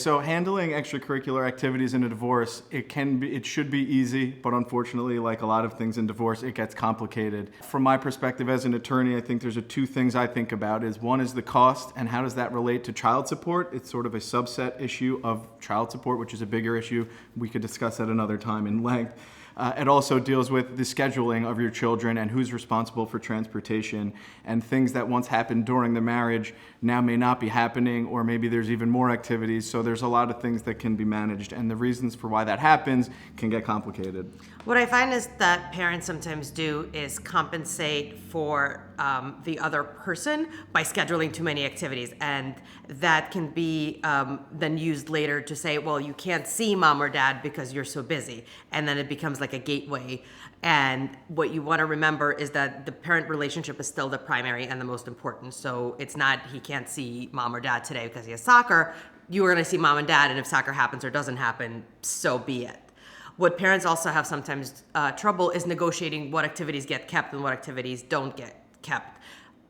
so handling extracurricular activities in a divorce, it should be easy, but unfortunately, like a lot of things in divorce, it gets complicated. From my perspective as an attorney, I think there's two things I think about. One is the cost, and how does that relate to child support? It's sort of a subset issue of child support, which is a bigger issue. We could discuss that another time in length. It also deals with the scheduling of your children and who's responsible for transportation, and things that once happened during the marriage now may not be happening, or maybe there's even more activities. So there's a lot of things that can be managed, and the reasons for why that happens can get complicated. What I find is that parents sometimes do is compensate for the other person by scheduling too many activities, and that can be then used later to say, well, you can't see mom or dad because you're so busy, and then it becomes like a gateway. And what you want to remember is that the parent relationship is still the primary and the most important. So it's not he can't see mom or dad today because he has soccer. You are going to see mom and dad, and if soccer happens or doesn't happen, so be it. What parents also have sometimes trouble is negotiating what activities get kept and what activities don't get kept.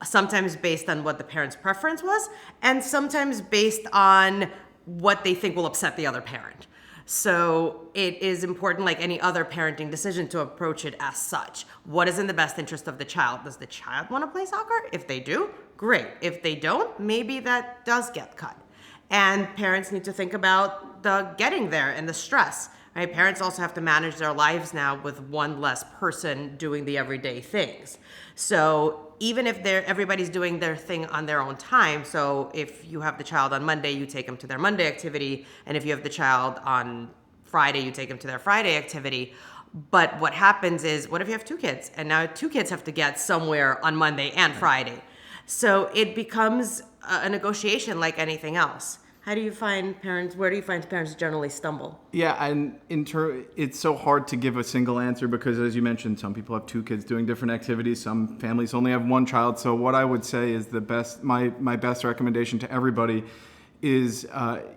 Sometimes based on what the parent's preference was, and sometimes based on what they think will upset the other parent. So it is important, like any other parenting decision, to approach it as such. What is in the best interest of the child? Does the child want to play soccer? If they do, great. If they don't, maybe that does get cut. And parents need to think about the getting there and the stress. Right? Parents also have to manage their lives now with one less person doing the everyday things. So even if everybody's doing their thing on their own time, so if you have the child on Monday, you take them to their Monday activity, and if you have the child on Friday, you take them to their Friday activity. But what happens is, what if you have two kids, and now two kids have to get somewhere on Monday and Friday? So it becomes a negotiation like anything else. Where do you find parents generally stumble? Yeah, and it's so hard to give a single answer because, as you mentioned, some people have two kids doing different activities. Some families only have one child. So what I would say is my best recommendation to everybody is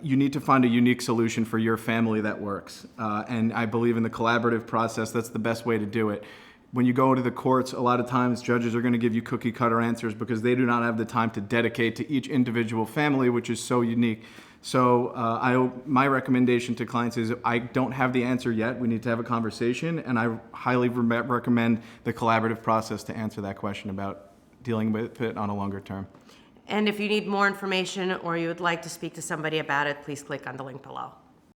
you need to find a unique solution for your family that works. And I believe in the collaborative process. That's the best way to do it. When you go to the courts, a lot of times judges are going to give you cookie cutter answers because they do not have the time to dedicate to each individual family, which is so unique. So my recommendation to clients is, I don't have the answer yet. We need to have a conversation, and I highly recommend the collaborative process to answer that question about dealing with it on a longer term. And if you need more information or you would like to speak to somebody about it, please click on the link below.